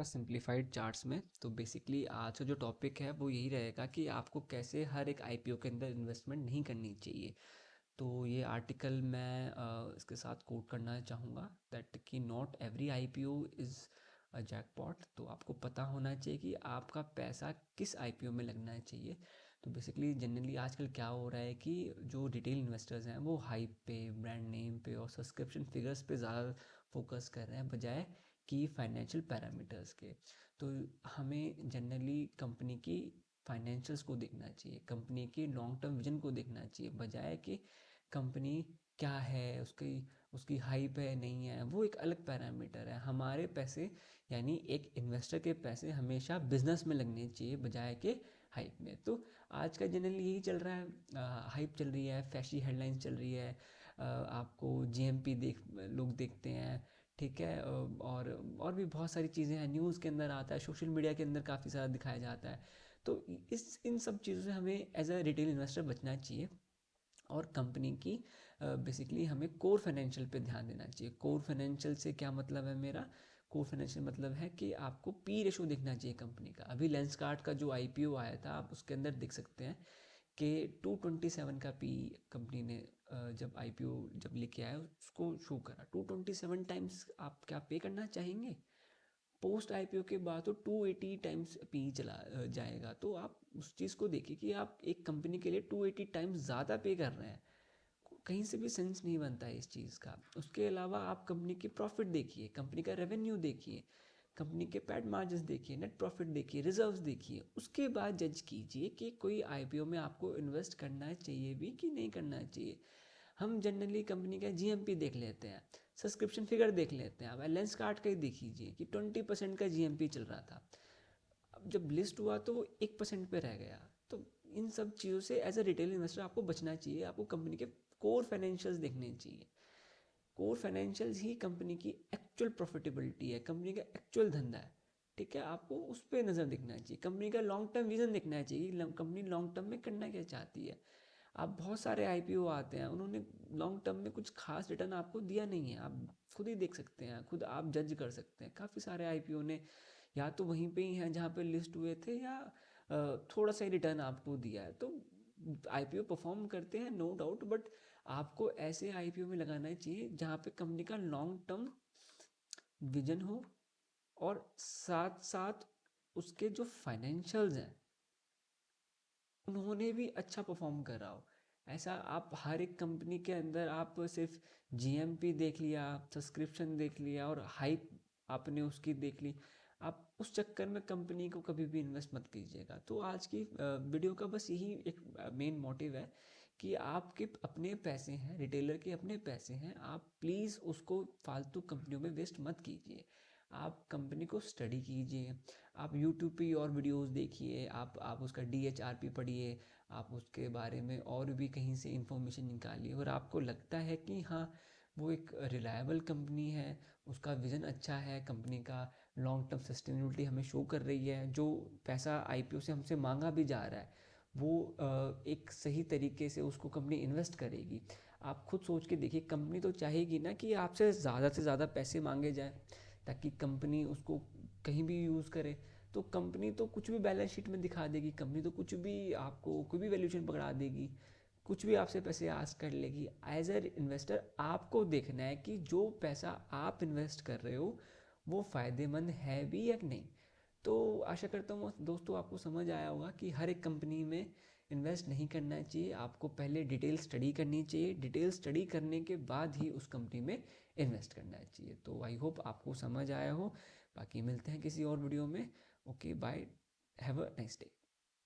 आपका simplified charts में। तो बेसिकली आज का जो टॉपिक है वो यही रहेगा कि आपको कैसे हर एक आईपीओ के अंदर इन्वेस्टमेंट नहीं करनी चाहिए। तो ये आर्टिकल मैं इसके साथ कोट करना चाहूँगा दैट कि not every IPO is a jackpot. तो आपको पता होना चाहिए कि आपका पैसा किस आईपीओ में लगना चाहिए। तो बेसिकली जनरली आजकल क्या हो रहा है कि जो रिटेल इन्वेस्टर्स हैं वो हाइप पे, ब्रांड नेम पे और सब्सक्रिप्शन फिगर्स पे ज़्यादा फोकस कर रहे हैं बजाय की फाइनेंशियल पैरामीटर्स के। तो हमें जनरली कंपनी की फाइनेंशियल्स को देखना चाहिए, कंपनी की लॉन्ग टर्म विजन को देखना चाहिए बजाय कि कंपनी क्या है, उसकी उसकी हाइप है नहीं है, वो एक अलग पैरामीटर है। हमारे पैसे यानी एक इन्वेस्टर के पैसे हमेशा बिजनेस में लगने चाहिए बजाय के हाइप में। तो आज का जनरली यही चल रहा है, हाइप चल रही है, फैशी हेडलाइंस चल रही है, आपको जीएमपी लोग देखते हैं, ठीक है। और भी बहुत सारी चीज़ें हैं, न्यूज़ के अंदर आता है, सोशल मीडिया के अंदर काफ़ी सारा दिखाया जाता है। तो इस इन सब चीज़ों से हमें एज अ रिटेल इन्वेस्टर बचना चाहिए और कंपनी की बेसिकली हमें कोर फाइनेंशियल पे ध्यान देना चाहिए। कोर फाइनेंशियल से क्या मतलब है मेरा? कोर फाइनेंशियल मतलब है कि आपको पी रेशो देखना चाहिए कंपनी का। अभी लेंसकार्ट का जो आईपीओ आया था आप उसके अंदर देख सकते हैं कि 227 का पी कंपनी ने जब आईपीओ जब लेके आया उसको शो करा। 227 टाइम्स आप क्या पे करना चाहेंगे? पोस्ट आईपीओ के बाद तो 280 टाइम्स पी जाएगा। तो आप उस चीज़ को देखिए कि आप एक कंपनी के लिए 280 टाइम्स ज़्यादा पे कर रहे हैं। कहीं से भी सेंस नहीं बनता है इस चीज़ का। उसके अलावा आप कंपनी की प्रॉफिट देखिए, कंपनी का रेवेन्यू देखिए, कंपनी के पैट मार्जिन देखिए, नेट प्रॉफिट देखिए, रिजर्व्स देखिए, उसके बाद जज कीजिए कि कोई आईपीओ में आपको इन्वेस्ट करना चाहिए भी कि नहीं करना चाहिए। हम जनरली कंपनी का जीएमपी देख लेते हैं, सब्सक्रिप्शन फिगर देख लेते हैं। अब लेंस कार्ट का ही देख लीजिए कि 20% का जीएमपी चल रहा था, अब जब लिस्ट हुआ तो वो 1% पे रह गया। तो इन सब चीज़ों से एज अ रिटेल इन्वेस्टर आपको बचना चाहिए। आपको कंपनी के कोर फाइनेंशियल्स देखने चाहिए। कोर फाइनेंशियल्स ही कंपनी की एक्चुअल प्रॉफिटेबिलिटी है, कंपनी का एक्चुअल धंधा है, ठीक है। आपको उस पर नज़र देखना चाहिए, कंपनी का लॉन्ग टर्म विजन देखना चाहिए कि कंपनी लॉन्ग टर्म में करना क्या चाहती है। आप बहुत सारे आईपीओ आते हैं, उन्होंने लॉन्ग टर्म में कुछ खास रिटर्न आपको दिया नहीं है। आप खुद ही देख सकते हैं, खुद आप जज कर सकते हैं। काफ़ी सारे आईपीओ ने या तो वहीं पे ही हैं जहाँ पे लिस्ट हुए थे या थोड़ा सा ही रिटर्न आपको दिया है। तो आईपीओ परफॉर्म करते हैं नो डाउट, बट आपको ऐसे आईपीओ में लगाना चाहिए जहाँ पे कंपनी का लॉन्ग टर्म विजन हो और साथ साथ उसके जो फाइनेंशियल्स हैं उन्होंने भी अच्छा परफॉर्म करा हो। ऐसा आप हर एक कंपनी के अंदर आप सिर्फ जीएमपी देख लिया, सब्सक्रिप्शन देख लिया और हाइप आपने उसकी देख ली, आप उस चक्कर में कंपनी को कभी भी इन्वेस्ट मत कीजिएगा। तो आज की वीडियो का बस यही एक मेन मोटिव है कि आपके अपने पैसे हैं, रिटेलर के अपने पैसे हैं, आप प्लीज़ उसको फालतू कंपनियों में वेस्ट मत कीजिए। आप कंपनी को स्टडी कीजिए, आप यूट्यूब पे और वीडियोस देखिए, आप उसका डीएचआरपी पढ़िए, आप उसके बारे में और भी कहीं से इंफॉर्मेशन निकालिए और आपको लगता है कि हाँ वो एक रिलायबल कंपनी है, उसका विज़न अच्छा है, कंपनी का लॉन्ग टर्म सस्टेनेबिलिटी हमें शो कर रही है, जो पैसा आईपीओ से हमसे मांगा भी जा रहा है वो एक सही तरीके से उसको कंपनी इन्वेस्ट करेगी। आप खुद सोच के देखिए, कंपनी तो चाहेगी ना कि आपसे ज़्यादा पैसे मांगे जाए ताकि कंपनी उसको कहीं भी यूज़ करे। तो कंपनी तो कुछ भी बैलेंस शीट में दिखा देगी, कंपनी तो कुछ भी आपको कोई भी वैल्यूएशन पकड़ा देगी, कुछ भी आपसे पैसे आस्क कर लेगी। एज ए इन्वेस्टर आपको देखना है कि जो पैसा आप इन्वेस्ट कर रहे हो वो फ़ायदेमंद है भी या नहीं। तो आशा करता हूँ दोस्तों आपको समझ आया होगा कि हर एक कंपनी में इन्वेस्ट नहीं करना चाहिए। आपको पहले डिटेल स्टडी करनी चाहिए, डिटेल स्टडी करने के बाद ही उस कंपनी में इन्वेस्ट करना चाहिए। तो आई होप आपको समझ आया हो। बाकी मिलते हैं किसी और वीडियो में। Okay bye, have a nice day.